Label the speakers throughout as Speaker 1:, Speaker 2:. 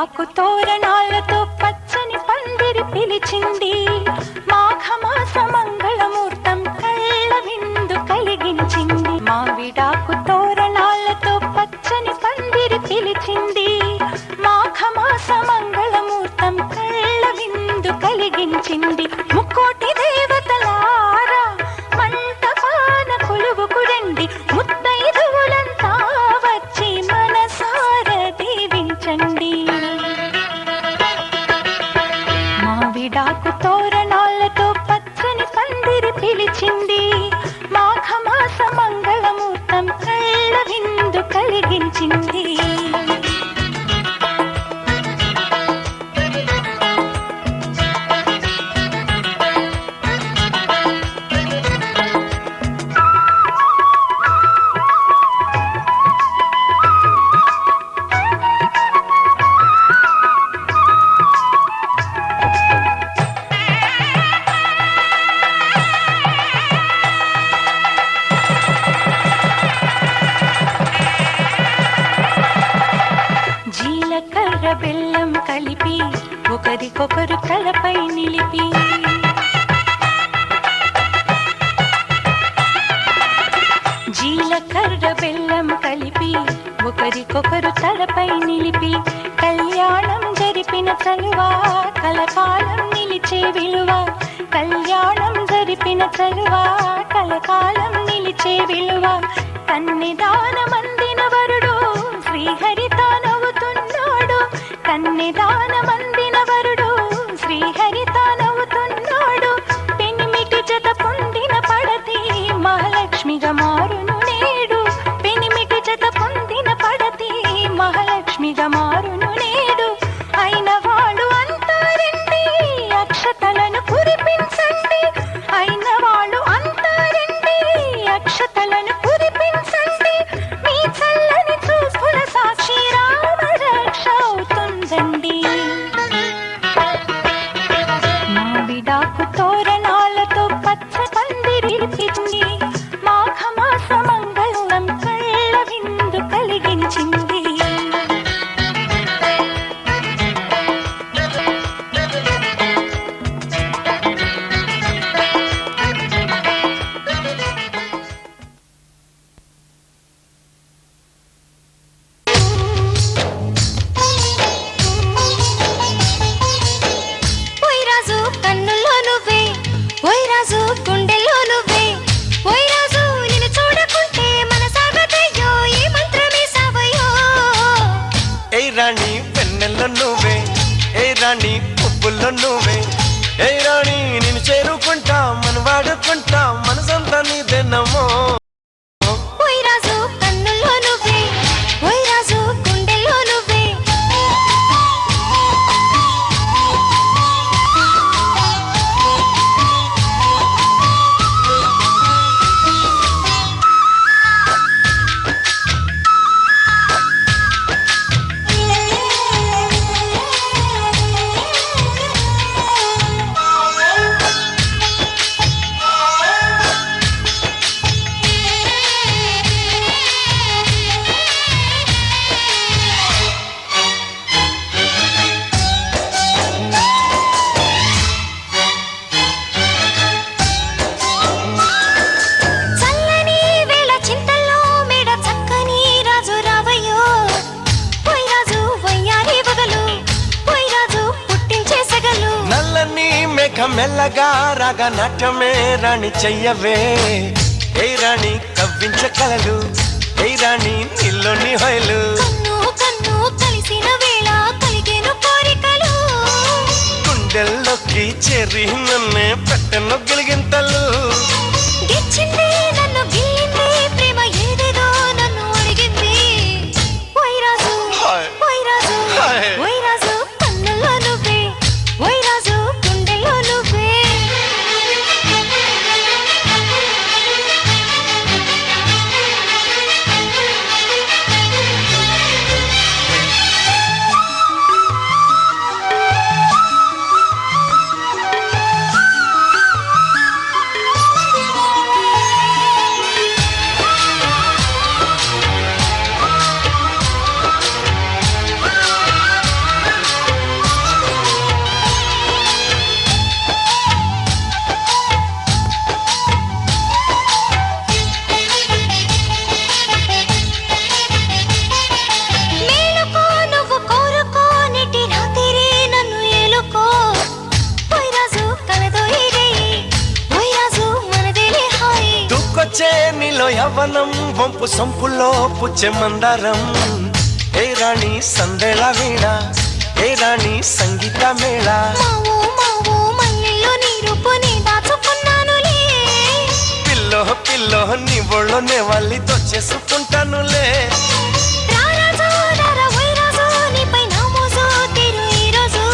Speaker 1: మావిడాకు తోరణాలతో పచ్చని పందిరి పిలిచింది. మాఘమాస మంగళమూర్తం కళ్ళ విందు కలిగించింది. మావిడాకు తోరణాలతో పచ్చని పందిరి పిలిచింది. మాఘమాస మంగళమూర్తం కళ్ళ విందు కలిగించింది. ముక్కోటి దేవతలారా మంటపాన కొలువుకు రండి. ముత్తైదువులంతా వచ్చి మనసార దీవించండి. మావిడాకు తోరణాలతో పచ్చని పందిరి పిలిచింది. మాఘమాస మంగళమూర్తం కళ్ళ విందు కలిగించింది. జీలకర్ర బెల్లం కలిపి ఒకరికొకరు తలపై నిలిపి జీలకర్ర బెల్లం కలిపి ఒకరికొకరు తలపై నిలిపి కళ్యాణం జరిపిన చలువ కలకాలం నిలిచే విలువ. కళ్యాణం జరిపిన చలువ కలకాలం నిలిచే విలువ. కన్నిదానమందిన వరుడు శ్రీహరి తానవుతున్నాడు. కన్నిదానమందిన వరుడు శ్రీహరి తానవుతున్నాడు. పెనిమిటి జత పొందిన పడతి మహాలక్ష్మిగా మారును నేడు. పెనిమిటి జత పొందిన పడతి మహాలక్ష్మిగా మారును నేడు. అయిన వాళ్ళు అంతా రండి అక్షతలను కురిపించండి. అయిన వాళ్ళు అంతా రండి అక్షతలను కురిపించండి. మీ చల్లని చూపుల సాక్షి రామ రక్ష అవుతుందండి. మావిడాకు తోరణాలతో పచ్చ పందిరి పిలిచింది. మాఘమాస మంగళం కళ్ళ విందు కలిగించింది.
Speaker 2: రాణి వెన్నెల్లో నువ్వే, ఏ రాణి పువ్వుల్లో నువ్వే, ఏ రాణి నేను చేరుకుంటా మన వాడుకుంటా మనసంతా నీదేనమ్మో. మెల్లగా రాగా నాట్యమే రాణి చెయ్యవే, ఏ రాణి కవ్వించ కలలు, ఏ రాణి నీలోని హొయలు. గుండెల్లోకి చేరి నన్నే పెట్టను గిలిగింతలు. పంచే నీలో యవ్వనం వంపు సొంపులో పుచ్చే మందారం ఏ రాణి సందేళ వీణ ఏ రాణి సంగీత మేళ
Speaker 1: మావో మావో మల్లెల్లో నీ రూపుని దాచుకున్నానులే
Speaker 2: పిల్లో పిల్లో నీ ఒళ్ళోనే వాళ్ళి దొచ్చేసుకుంటానులే
Speaker 1: రారాజు రారా ఓయ్ రాజు నీపై నా మోజు తీరు ఈ రోజు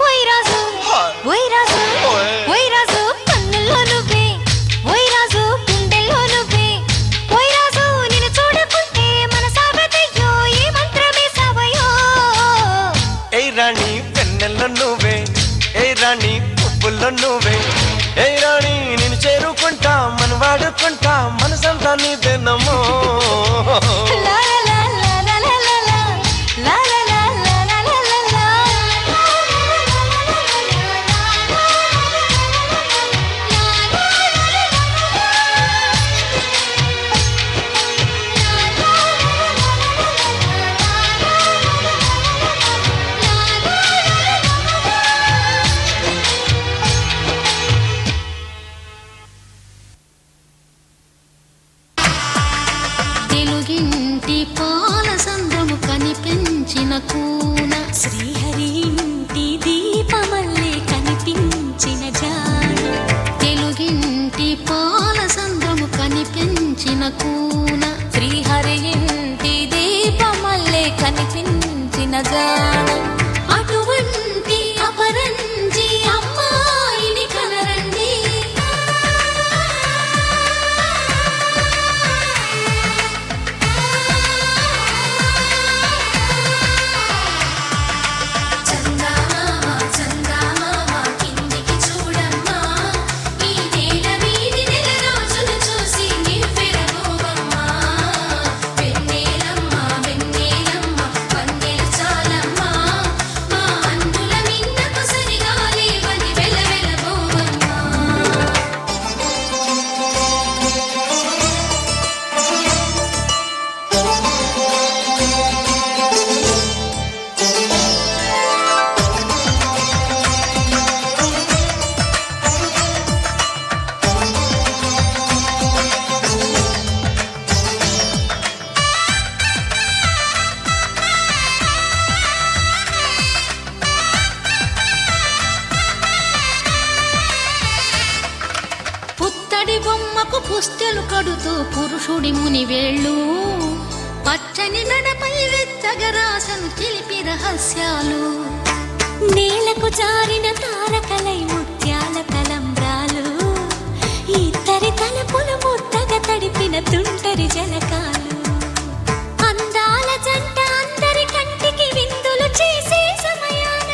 Speaker 1: ఓయ్ రాజు ఓయ్ రాజు ఓయ్ రాజు కన్నుల్లో నువ్వే ఓయ్ రాజు గుండెల్లో నువ్వే ఓయ్ రాజు నిన్ను చూడకుంటే మనసాగదయ్యో ఏ మంత్రమేసావయ్యో
Speaker 2: ఏ రాణి వెన్నెల్లో నువ్వే ఏ రాణి పువ్వుల్లో నువ్వే ఏ రాణి నేను చేరుకుంటా మన వాడుకుంటా మనసంతా నీదేనమ్మో
Speaker 1: లా లా లా లా లా లా లా లా లా లా లా లా లా
Speaker 3: తెలుగింటి పాల సంద్రము కనిపించిన కూన
Speaker 1: శ్రీహరి ఇంటి దీపమల్లే కనిపించిన జాడ
Speaker 3: తెలుగింటి పాల సంద్రము కనిపించిన కూన
Speaker 1: శ్రీహరి ఇంటి దీపమల్లే కనిపించిన జాడ
Speaker 3: అటువంటి అపరంజి అమ్మాయిని కనరండి చందమామ చందమామ కిందికి చూడమ్మా ఈ నేల మీది నెల రోజులు చూసి నివ్వెరపోవమ్మా వెన్నెలమ్మ వెన్నెలమ్మ వన్నెలు చాలమ్మా మా అందుల మిన్నకు సరిగా లేవని వెలవెలబోవమ్మా పుత్తడి బొమ్మకు పుస్తెలు కడుతూ పురుషుడి ముని వేళ్ళు పచ్చని నడపై వెచ్చగరాసను చిలిపి రహస్యాలు
Speaker 1: నేలకు జారిన తారకలై ముత్యాల తలంబ్రాలు ఇద్దరి తలుపులు ముద్దగా తడిపిన తుంటరి జలకాలు అందాల జంట అందరి కంటికి విందులు చేసే సమయాన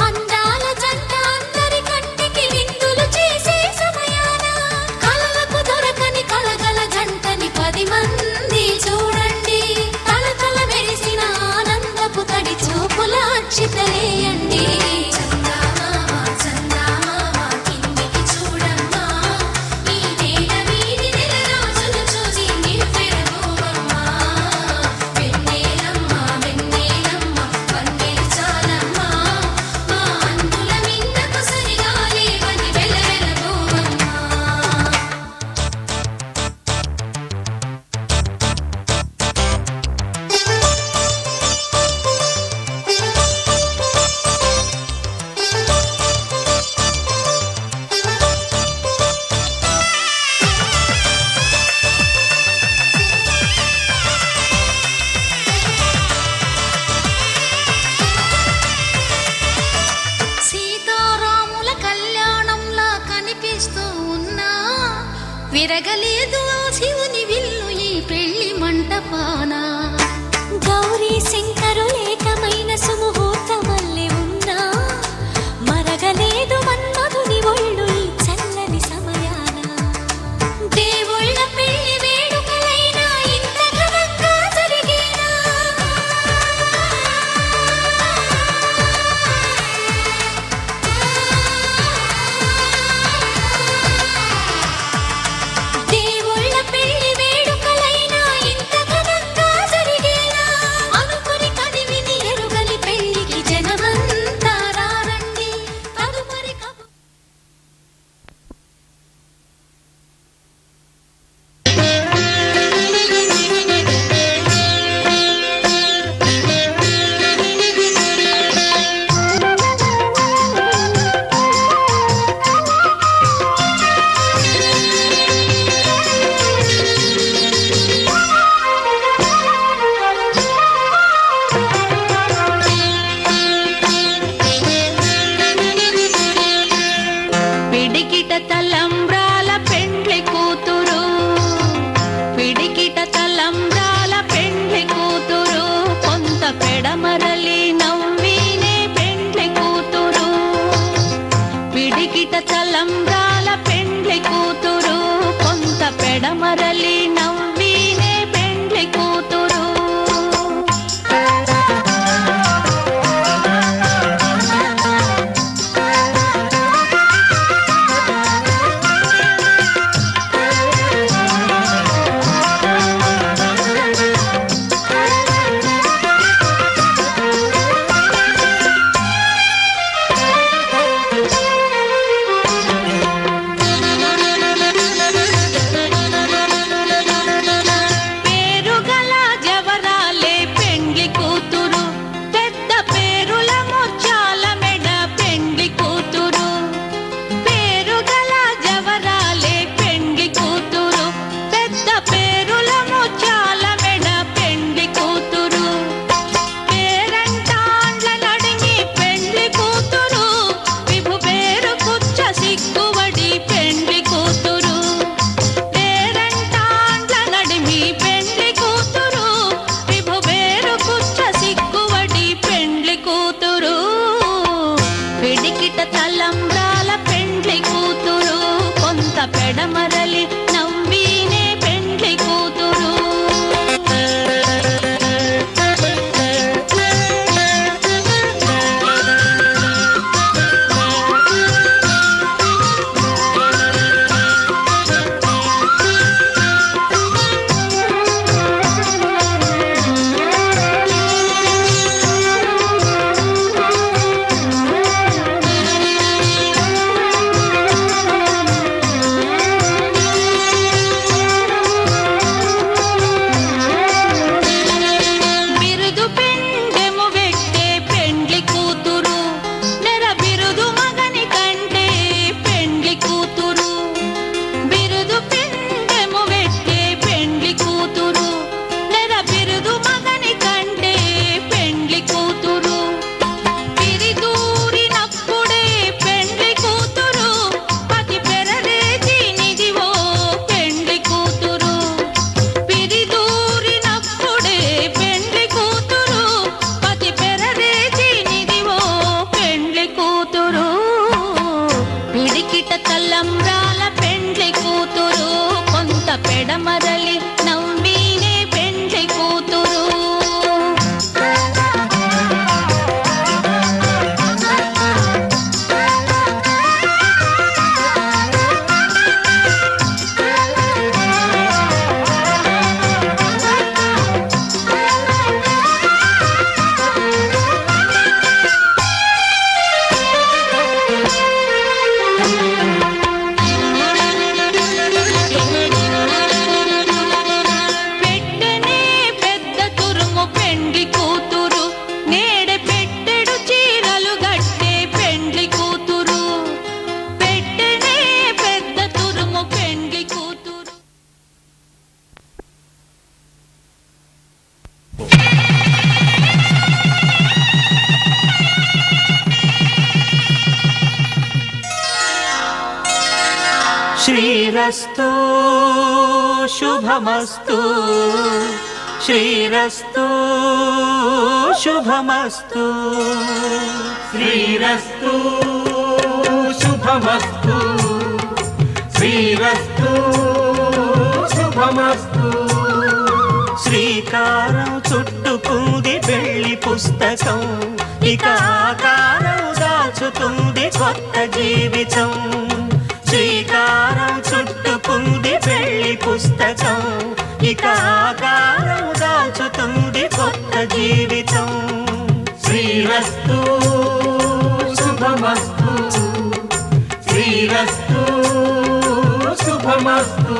Speaker 1: అందాల జంట అందరి కంటికి విందులు చేసే సమయాన కలలకు దొరకని కలగల జంటని 10 మంది చూడండి కలకల మెరిసిన ఆనందపు తడి చూపుల అక్షితలేయండి
Speaker 3: చందమామ చందమామ కిందికి చూడమ్మా ఈ నేల మీది నెల రోజులు చూసి నివ్వెరపోవమ్మా వెన్నెలమ్మ వెన్నెలమ్మ వన్నెలు చాలమ్మా మా అందుల మిన్నకు సరిగా లేవని వెలవెలబోవమ్మా సీతారాముల కళ్యాణంలా కనిపిస్తూ ఉన్నా విరగలేదు ఆ శివుని విల్లు ఈ పెళ్లి మంటపాన
Speaker 1: గౌరీ శంకరులేకమైన సుముహూర్తమల్లె ఉన్నా మరగలేదు మన్మధుని ఒళ్ళు ఈ చల్లని సమయాన దేవుళ్ళ పెళ్లి వేడుకలైనా ఇంత ఘనంగా జరిగేనా దేవుళ్ళ పెళ్లి వేడుకలైనా ఇంత ఘనంగా జరిగేనా
Speaker 3: పెండ్లి కూతురు నేడే పెట్టెడు చీరలు గట్టే పెండ్లి కూతురు పెట్టెనే పెద్ద తురుము పెండ్లి కూతురు.
Speaker 4: శ్రీరస్తు శుభమస్తు శ్రీరస్తు శుభమస్తు శ్రీరస్తు శుభమస్తు శ్రీరస్తు శుభమస్తు. శ్రీకారం చుట్టుకుంది పెళ్లి పుస్తకం ఇక ఆకారం దాచుతుంది కొత్త జీవితం. శ్రీకారం చుట్టుకుంది పెళ్లి పుస్తకం ఇక ఆకారం దాచుతుంది కొత్త జీవితం. శ్రీరస్తు శుభమస్తు శ్రీరస్తు శుభమస్తు.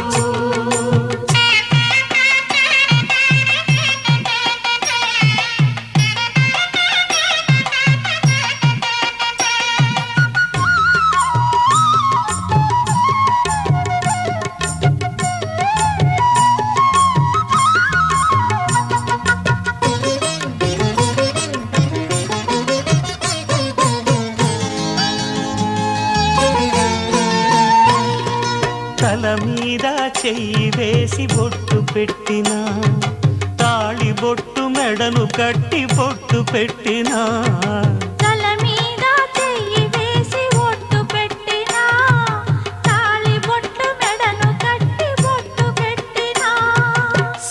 Speaker 4: తల మీద చెయ్యి వేసి బొట్టు పెట్టినా తాళి బొట్టు మెడను కట్టి బొట్టు పెట్టినా
Speaker 3: తల మీద చెయ్యి వేసి బొట్టు పెట్టినా తాళి బొట్టు మెడను కట్టి బొట్టు పెట్టినా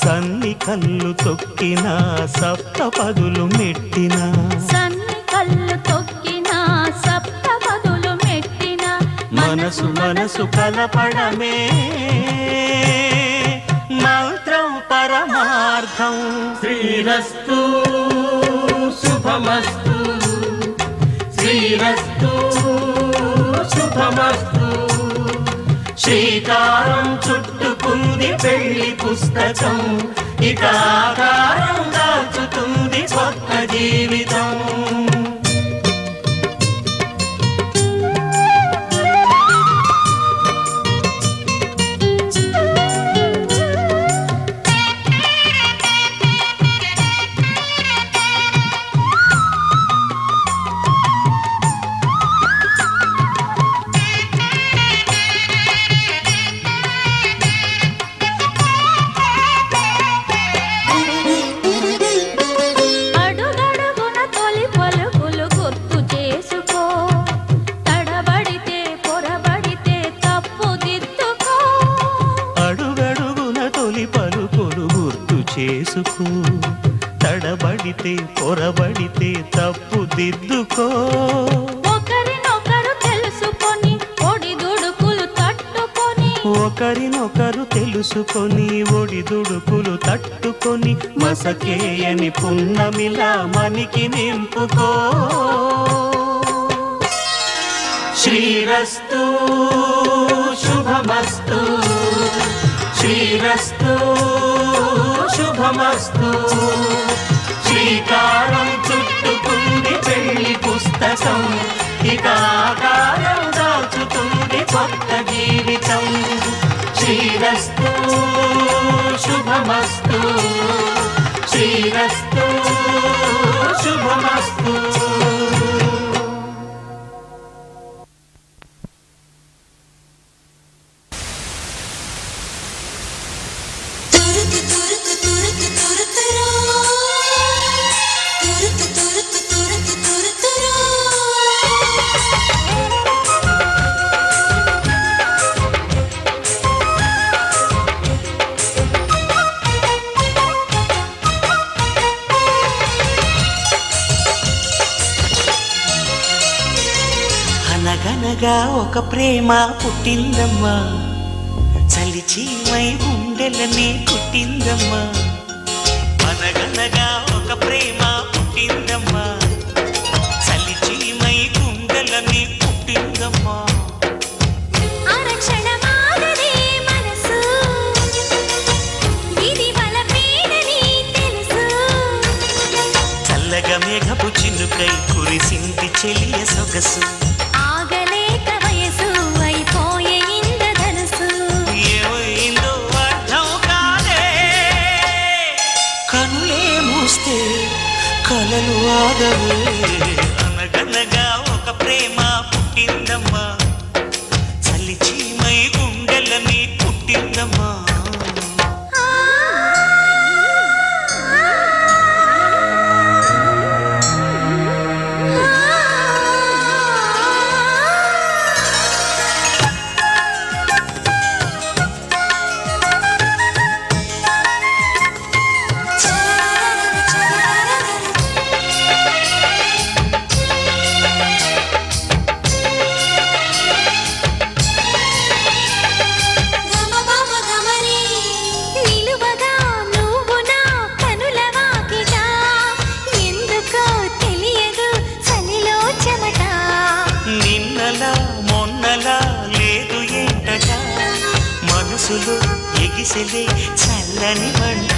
Speaker 4: సన్ని కళ్ళు తొక్కినా సప్త పదులు మెట్టినా
Speaker 3: సన్ని కళ్ళు తొక్కినా సప్త పదులు మెట్టినా
Speaker 4: మనసు మనసు కలపడమే మంత్రం పరమార్థం. శ్రీరస్తు శుభమస్తు శ్రీరస్తు శుభమస్తు. శ్రీకారం చుట్టుకుంది పెళ్లి పుస్తకం ఇక ఆకారం దాచుతుంది కొత్త జీవితం. చేసుకో తడబడితే పొరబడితే తప్పు దిద్దుకో.
Speaker 3: ఒకరినొకరు తెలుసుకొని ఒడిదుడుకులు తట్టుకొని
Speaker 4: ఒకరినొకరు తెలుసుకొని ఒడిదుడుకులు తట్టుకొని మసకేయని పున్నమిలా మనికి నింపుకో. శ్రీరస్తు శుభమస్తు శ్రీరస్తు శుభమస్తు. శ్రీకారం చుట్టుకుంది పెళ్లి పుస్తకం ఇక ఆకారం దాచుతుంది కొత్త జీవితం. శ్రీరస్తు శుభమస్తు శ్రీరస్తు శుభమస్తు. అనగనగా ఒక ప్రేమ పుట్టిందమ్మా, చలిచీమై గుండెలని కుట్టిందమ్మా. అనగనగా ఒక ప్రేమ పుట్టిందమ్మా, చలిచీమై గుండెలని కుట్టిందమ్మా. మేఘపు చినుకై కురిసింది చెలియ సొగసు
Speaker 1: ఆగలేక వయసు అయిపోయే ఇంద్రధనుసు
Speaker 4: ఏమైందో అర్థం కాదే కనులే మూస్తే కలలు ఆగవే అనగనగా ఒక ప్రేమ పుట్టిందమ్మా చలి చీమై గుండెలని పుట్టిందమ్మా
Speaker 1: నిలువగా నువ్వు నా కనుల వాకిట ఎందుకో తెలియదు చలిలో చెమట
Speaker 4: నిన్నలా మొన్నలా లేదు ఏంటట మనసులో ఎగిసెలే చల్లని మంట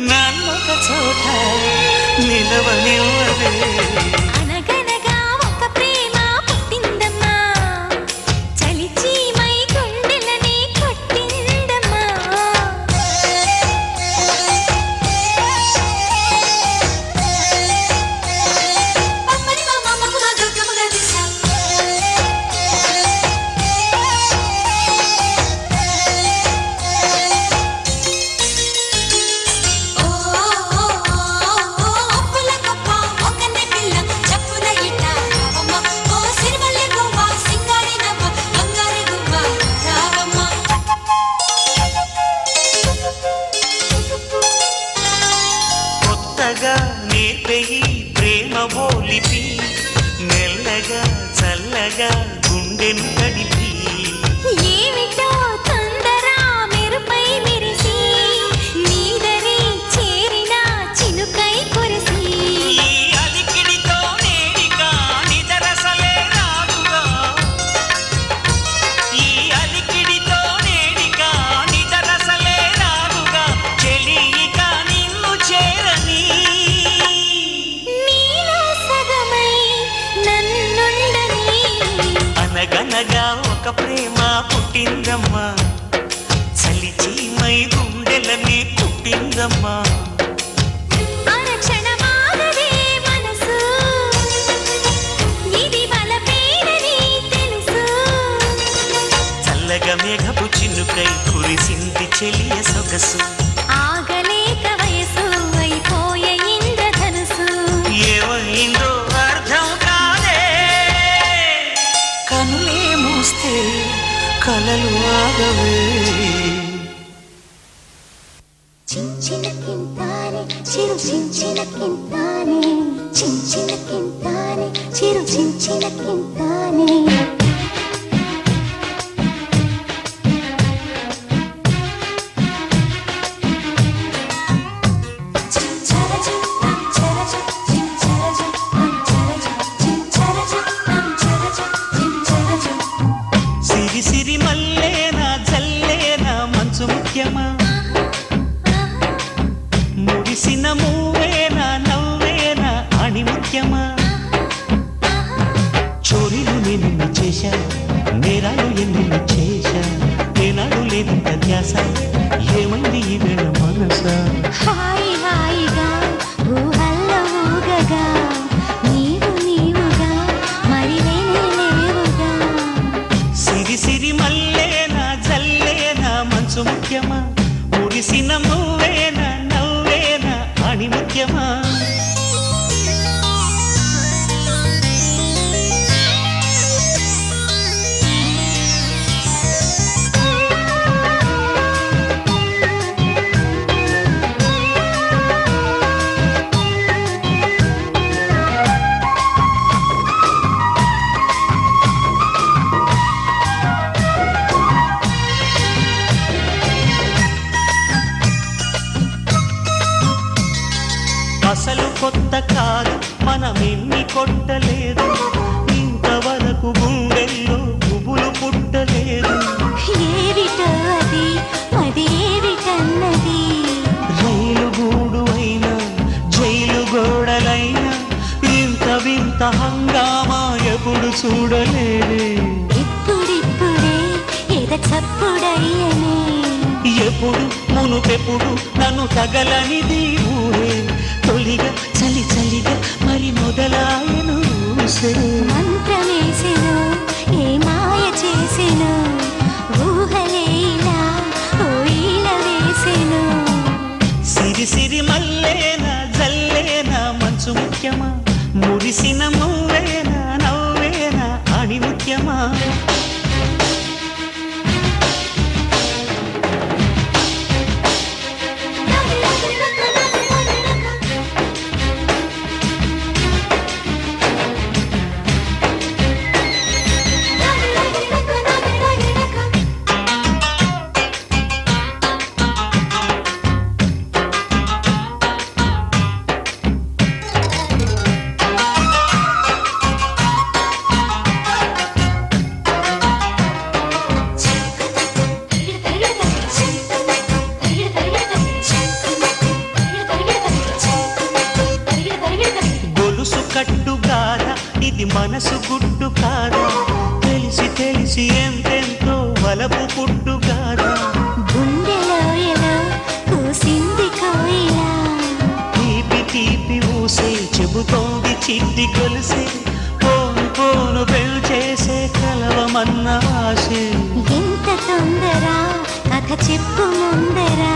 Speaker 4: నన్నొక చోట నిలవనివ్వదే
Speaker 1: అనగనగా ఒక ప్రేమ పుట్టిందమ్మా చలి చీమై గుండెలని కొట్టిందమ్మా
Speaker 4: కొత్తగా నేర్పేయి ప్రేమ బోలిపి మెల్లగా చల్లగా గుండెను తడిపి
Speaker 1: ఏమిటో తొందర మెరుపై మెరిసి నీదరి చేరిన చినుకై కురిసి
Speaker 4: ఈ అలికిడితో నేడిగా నిదరసలే రాదుగా ఈ అలికిడితో నేడిగా నిదరసలే రాదుగా చెలియిగా నిన్ను చేరని
Speaker 1: నీలో సగమై నన్నుండని
Speaker 4: అనగనగా ఒక ప్రేమ పుట్టిందమ్మా చలి చీమై గుండెలని పుట్టిందమ్మా
Speaker 1: అరక్షణమాగదే మనసు ఇది వలపేనని తెలుసు
Speaker 4: చల్లగా మేఘపు చినుకై కురిసింది చెలియ సొగసు
Speaker 1: ఆగలేక వయసు అయిపోయే ఇంద్రధనుసు
Speaker 4: ఏమైందో అర్థం కాదే కనులే మూస్తే కలలు ఆగవే
Speaker 1: చించిన కింతానే చిరు చించిన కింతానే చించిన కింతానే చిరు చించిన కింతానే
Speaker 4: సిరి సిరి మల్లేనా జల్లేనా మంచు ముఖ్యమా మురిసిన మూవేనా నవ్వేనా అణి ముఖ్యమా చోరి అసలు కొత్త కాదు మనమెన్ని కొట్టలేదు ఇంతవరకు గుండెల్లో గుబులు పుట్టలేదు
Speaker 1: ఏవిటో అది మదేవిటన్నది
Speaker 4: రైలు గూడు అయినా జైలు గోడలైనా ఇంత వింత హంగామా ఎప్పుడు చూడలేదే
Speaker 1: ఇప్పుడిప్పుడే ఎద చప్పుడయ్యనే
Speaker 4: ఎప్పుడు మునుపెప్పుడు నన్ను తగలనిది ఊహే తొలిగా చలి చలిగా మరి మొదలాయను ఊసే
Speaker 1: మంత్రమేసెను ఏ మాయ చేసెను ఊహలేలా ఓయిల వేసెను
Speaker 4: సిరి సిరి మల్లేనా జల్లేనా మంచు ముఖ్యమా మురిసిన నువ్వేనా నవ్వేనా అని ముఖ్యమా కట్టుగాదా ఇది మనసు గుట్టు కాదా తెలిసి తెలిసి ఎంతెంతో వలపు పుట్టుగాదా
Speaker 1: గుండెలో ఎలో కూసింది కోయిలా
Speaker 4: తీపి తీపి ఊసే చెబుతోంది చిట్టి గొలిసే పోను పోను పెంచేసే కలవమన్న ఆశే
Speaker 1: ఎంత తొందర కథ చెప్పు ముందరా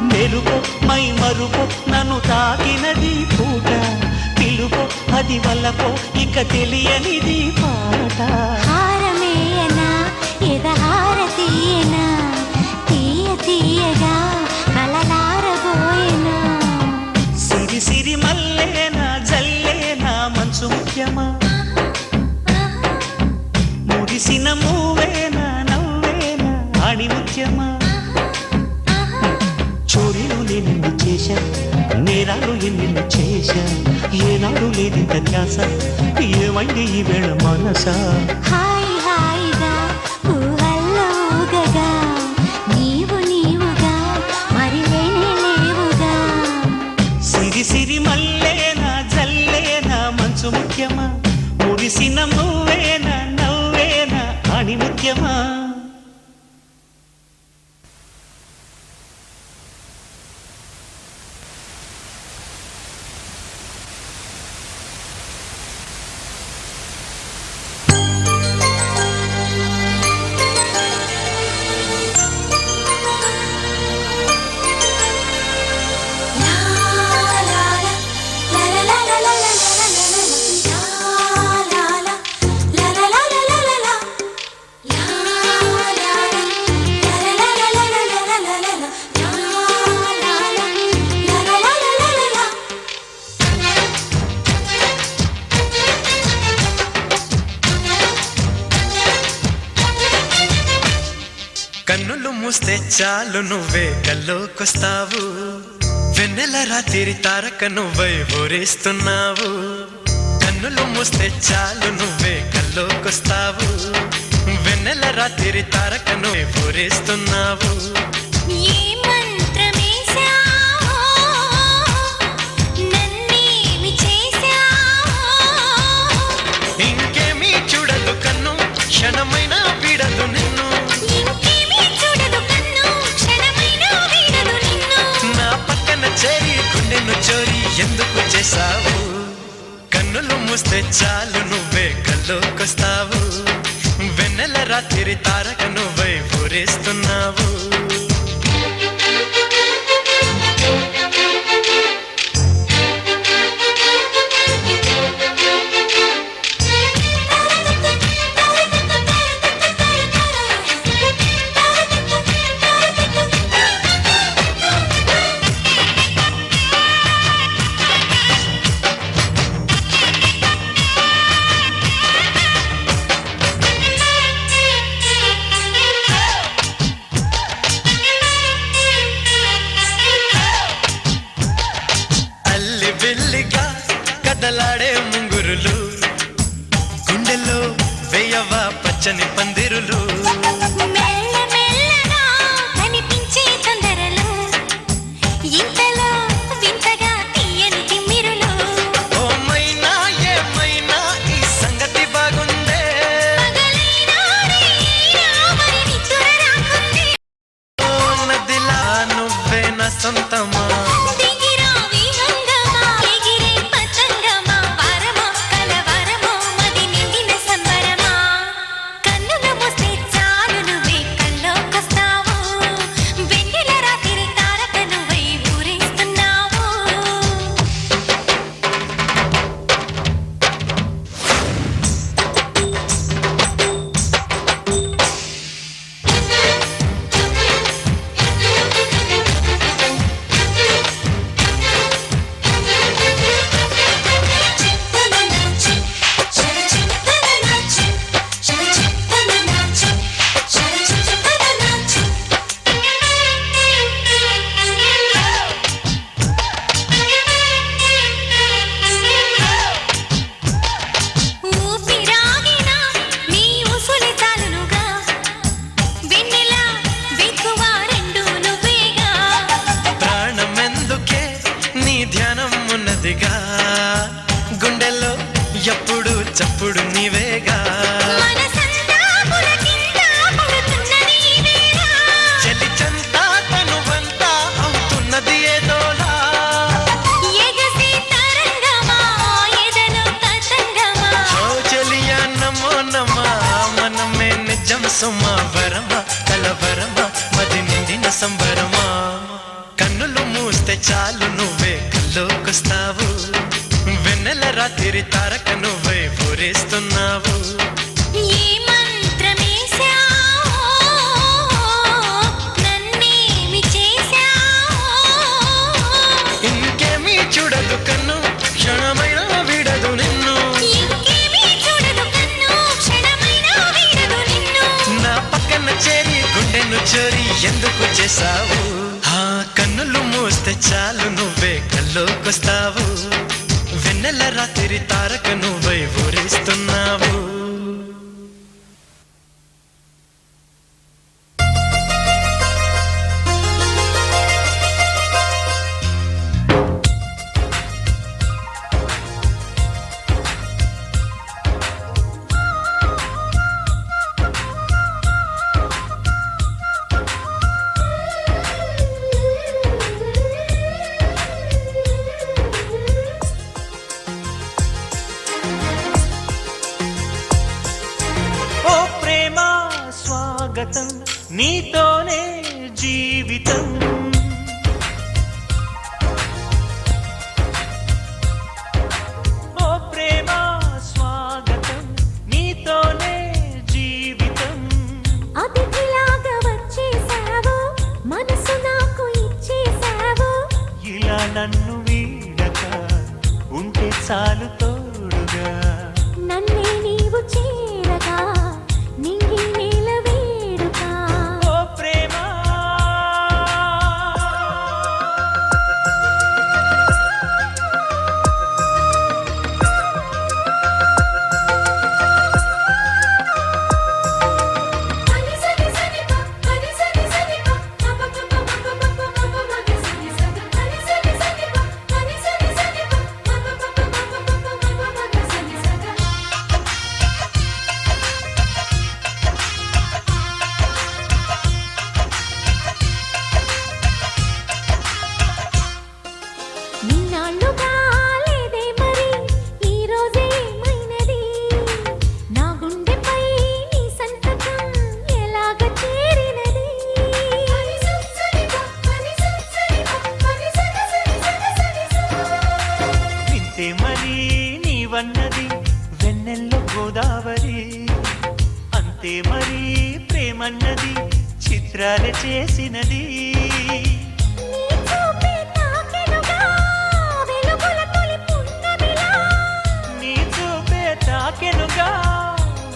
Speaker 4: మెరుపు మై మరుపు నన్ను తాకినది పూట పిలుపు అది వల్లపో ఇక తెలియనిది పాట
Speaker 1: హారమేయనా ఎదహారతీయనా తీయ తీయగా కలలారబోయనా
Speaker 4: సిరి సిరి మల్లేనా జల్లేనా మంచు ముఖ్యమా మురిసిన మూవేనా నవ్వేనా అని ముఖ్యమా చోరీలు నేను చేశా నేరాలు ఎన్ని చేశా ఏనాడు లేదింత ధ్యాస ఏమైంది ఈ వేళ మనసా
Speaker 1: హాయి హాయిగా ఊహల్లో ఊగగా నీవు నీవుగా మరి లేనే లేవుగా
Speaker 4: సిరి సిరి మల్లేనా జల్లేనా మంచు ముఖ్యమా మురిసిన నువ్వేనా నవ్వేనా అని ముఖ్యమా
Speaker 2: కన్నులు మూస్తే చాలు నువ్వే కల్లోకొస్తావు వెన్నెల రాత్రి తారక నువ్వై ఊరేస్తున్నావు కన్నులు మూస్తే చాలు నువ్వే కల్లోకొస్తావు వెన్నెల రాత్రి తారక నువ్వై ఊరేస్తున్నావు
Speaker 1: ఏ మంత్రమేశావో నన్నేమి చేశావో
Speaker 2: ఇంకేమీ చూడదు కన్ను క్షణమైనా వీడదు నిన్ను
Speaker 1: ఇంకేమీ చూడదు కన్ను క్షణమైనా వీడదు నిన్ను
Speaker 2: నా పక్కన చేరి గుండెను చోరీ ఎందుకు చేశావు కన్నులు మూస్తే చాలు నువ్వే కల్లోకొస్తావు వెన్నెల రాత్రి తారక నువ్వై ఊరేస్తున్నావు ముద్దలాడే ముంగురులు గుండెల్లో వేయవా పచ్చని పందిరులు
Speaker 1: మెల్ల మెల్లగా కనిపించే తొందరలు ఇంతలో వింతగా తీయని తిమ్మిరులు
Speaker 2: ఓ మైనా ఏమైనా ఈ సంగతి బాగుందే
Speaker 1: పగలైనా రేయినా మరి నిద్ర రాకుంది
Speaker 2: ఓ నదిలా నువ్వే నా సొంతమా
Speaker 1: దిగిరా విహంగమా ఎగిరే పతంగమా వరమా కలవరమా మది నిండిన సంబరమా కన్నుల మూస్తే చాలు నువ్వే కల్లోకొస్తావు వెన్నెల రాత్రి తారక నువ్వై ఊరేస్తున్నావు ఊపిరాగినా నీ ఉసులి చాలునుగా వెన్నెల వెక్కువ రెండు నువ్వేగా
Speaker 2: ప్రాణమెందుకే నీ ధ్యానం ఉన్నదిగా గుండెల్లో ఎప్పుడు చప్పుడు నీవేగా
Speaker 1: మనసంతా పులకింతా పడుతున్నది వేళ
Speaker 2: చలి చంతా తనువంతా అవుతున్నది ఏదోలా
Speaker 1: ఎగసి తరంగమా ఎదలో తతంగమా
Speaker 2: ఓ చెలియా నమో నమా మనమే నిజం సుమా వరమా కలవరమా మది నిండిన సంబరమా కన్నులు మూస్తే చాలు నువ్వే కల్లోకొస్తావు వెన్నెల రాత్రి తారక నువ్వే ఊరేస్తున్నావు
Speaker 1: ఏ మంత్రమేశావో నన్నేమి చేశావో
Speaker 2: ఇంకేమీ చూడదు కన్ను క్షణమైనా విడదు నిన్ను
Speaker 1: ఇంకేమీ చూడదు కన్ను క్షణమైనా వీడదు నిన్ను
Speaker 2: నా పక్కన చేరి గుండెను చోరి ఎందుకు చేసావు ఆ కన్నులు మూస్తే చాలు నువ్వే కల్లోకొస్తావు వెన్నెల రాత్రి తారక నువ్వై ఊరేస్తున్నావు
Speaker 4: ఓ ప్రేమ స్వాగతం నీతోనే జీవితం ఓ ప్రేమ స్వాగతం నీతోనే జీవితం
Speaker 1: అతిథిలాగా వచ్చేసావో మనసు నాకు ఇచ్చేసావో
Speaker 4: ఇలా నన్ను వీడక ఉంటే చాలు తోడుగా
Speaker 1: నన్నే నీవు చేరగా నింగి నేల వేడుక
Speaker 4: ఓ ప్రేమ
Speaker 1: నిన్నాళ్ళుగా లేదే మరి ఈ రోజే ఏమైనది నా గుండెపై నీ సంతకం ఎలాగ చేరినది
Speaker 4: వింతే మరి నీవన్నది వెన్నెల్లో గోదావరి అంతే మరి ప్రేమన్నది చిత్రాలు చేసినది
Speaker 1: నీ చూపే తాకెనుగా వెలుగుల తొలి పున్నమిలా
Speaker 4: నీ చూపే తాకెనుగా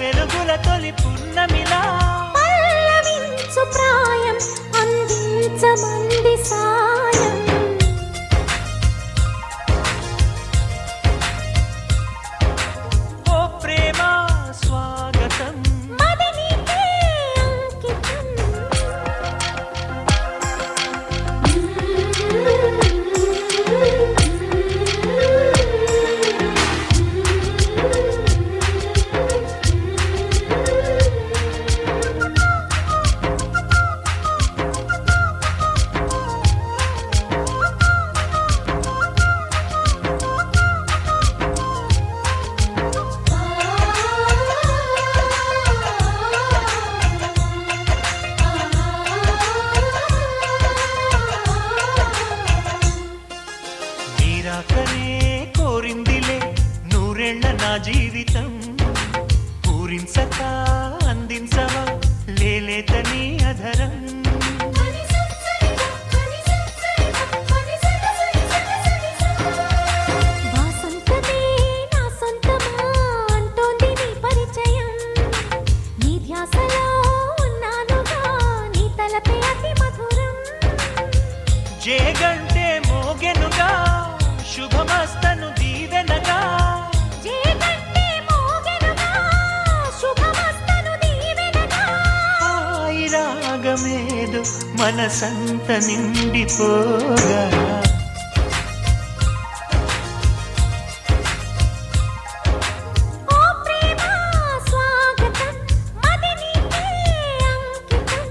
Speaker 4: వెలుగుల తొలి పున్నమిలా
Speaker 1: పల్లవించు ప్రాయం అందించమంది సాయం
Speaker 4: నా జీవితం పూరించక అందించవా లేలేత నీ అధరం
Speaker 3: వాసంతమే నా సొంతమా అంటోంది నీ పరిచయం నీ ధ్యాసలో ఉన్నానుగా నీ తలపే అతి మధురం
Speaker 4: జేగంటే మోగెనుగా శుభమస్తను దీవెనగా
Speaker 3: జేగంటే మోగెనుగా శుభమస్తను దీవెనగా
Speaker 4: హాయి రాగమేదో మనసంత నిండిపోగా
Speaker 3: ఓ ప్రేమ స్వాగతం మది నీకే అంకితం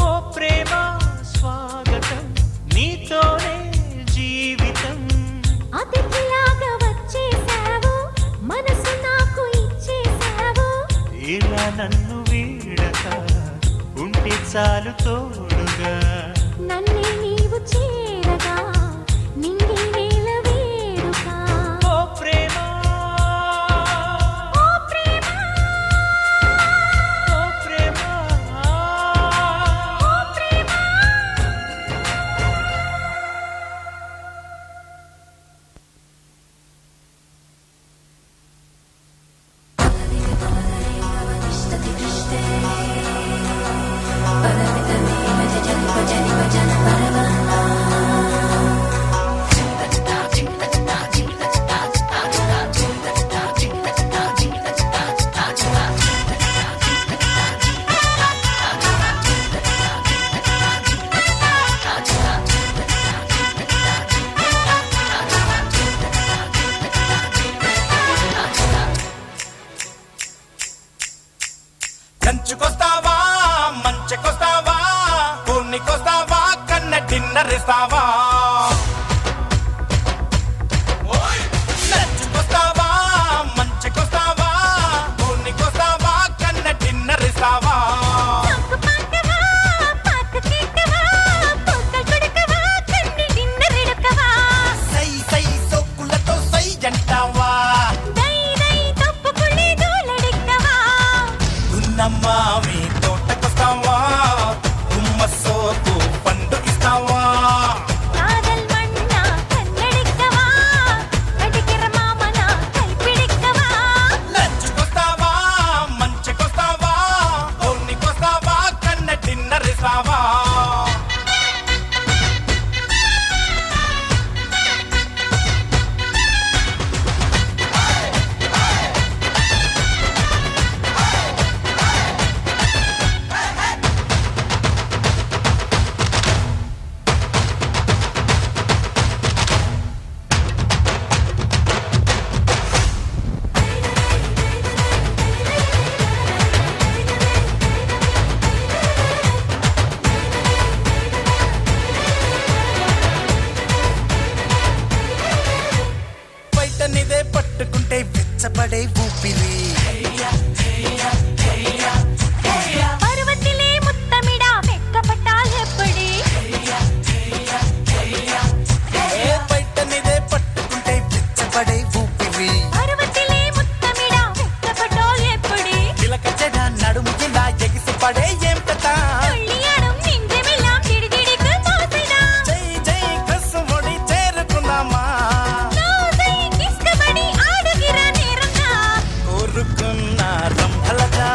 Speaker 4: ఓ ప్రేమ స్వాగతం నీతోనే జీవితం
Speaker 3: అతిథిలాగా వచ్చేసావు మనసు నాకు ఇచ్చేసావు
Speaker 4: ఇలా నన్ను వీడక ఉంటే చాలు తోడుగా
Speaker 3: నన్నే నీవు చేరగా నింగి నేల వేడుక
Speaker 4: ఓ ప్రేమ
Speaker 3: ఓ ప్రేమ
Speaker 4: ఓ ప్రేమ
Speaker 3: ఓ ప్రేమ
Speaker 2: కంచుకొస్తావా మంచుకొస్తావా పూర్ణికొస్తావా కన్న డిన్నర్ ఇస్తావా నంచుకొస్తావా మంచుకొస్తావా పూర్ణికొస్తావా కన్న డిన్నర్ ఇస్తావా
Speaker 3: నాకు పాకవా పాక కేకవా పొక్కల్ కొడకవా కన్ని డిన్నర్ ఎడకవా
Speaker 2: సై సై సోకులతో సై అంటావా
Speaker 3: దై దై తప్పుకునే దూలడెక్కవా
Speaker 2: ఉన్నమ్మా మీ తోటకొస్తావా గుమ్మ సోకు పండు ఇస్తావా
Speaker 3: కాదల్ మన్నా కన్నడెక్కవా కటికెర మామన కైపిడెక్కవా
Speaker 2: లంచుకొస్తావా మంచుకొస్తావా పూర్ణికొస్తావా కన్న డిన్నర్ ఇస్తావా బయట నిదే పట్టుకుంటే వెచ్చబడే ఊపిరి
Speaker 3: పర్వతిలే ముత్తమిడా వెక్కపట్టాలెప్పడి
Speaker 2: బయట నిదే పట్టుకుంటే వెచ్చబడే ఊపిరి
Speaker 3: పర్వతిలే ముత్తమిడా వెక్కపట్టాలెప్పడి
Speaker 2: చిలక చెడ నడుము కింద ఎగిసి పడే ఏం కథ
Speaker 3: துள்ளியாடும் நெஞ்சமெல்லாம் திடிதிடிக்கு தோசைடா
Speaker 2: జై జై కసు ఒడి చేరుకుందామా
Speaker 3: நோசை கிஸ்கபடி ஆடுகிற நேரம்தா
Speaker 2: కోరుకున్న రంభలగా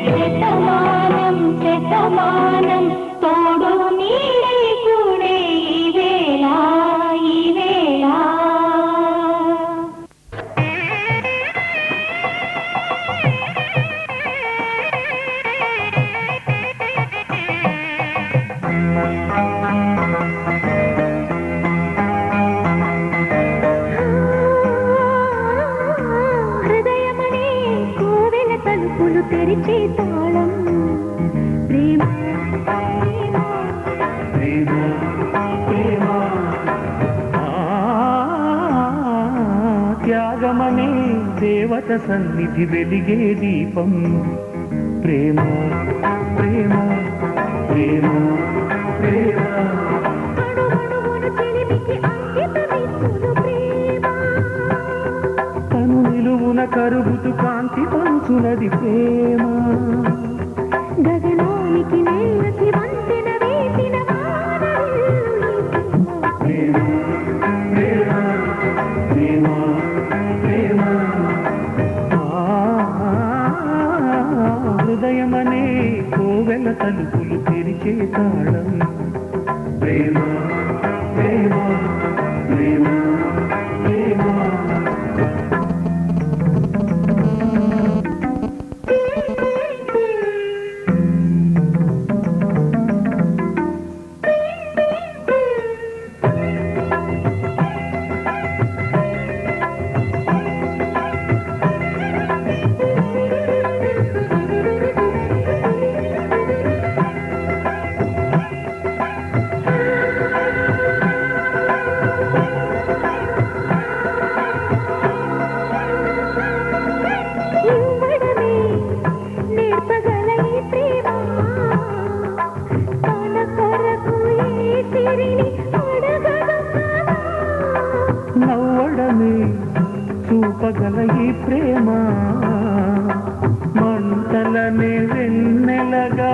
Speaker 1: శతమానం శతమానం తోడు నీడే కూడే ఈ వేళ ఈ వేళ. హృదయమనే కోవెల తలుపులు తెరిచే తాళం ప్రేమ ప్రేమ
Speaker 4: ప్రేమ త్యాగమనే దేవత సన్నిధి వెలిగే దీపం ప్రేమ ప్రేమ ప్రేమ ప్రేమ
Speaker 1: అణువణువున చెలిమికి అంకితమిచ్చును ప్రేమ.
Speaker 4: తను నిలువున కరుగుతు కాంతి పంచునది ప్రేమ
Speaker 1: గగనానికి నేలకి వంతెన వేసిన వానవిల్లు
Speaker 4: ప్రేమ ప్రేమ ప్రేమ ప్రేమ హృదయమనే కోవెల తలుపులు తెరిచే తాళం ప్రేమ ప్రేమ ప్రేమ ప్రేమ
Speaker 1: ఇవ్వడమే నేర్పగల ఈ ప్రేమ. తన కొరకు ఈ సిరిని అడగదు కదా.
Speaker 4: నవ్వడమే చూపగల ఈ ప్రేమ మంటలనే వెన్నెలగా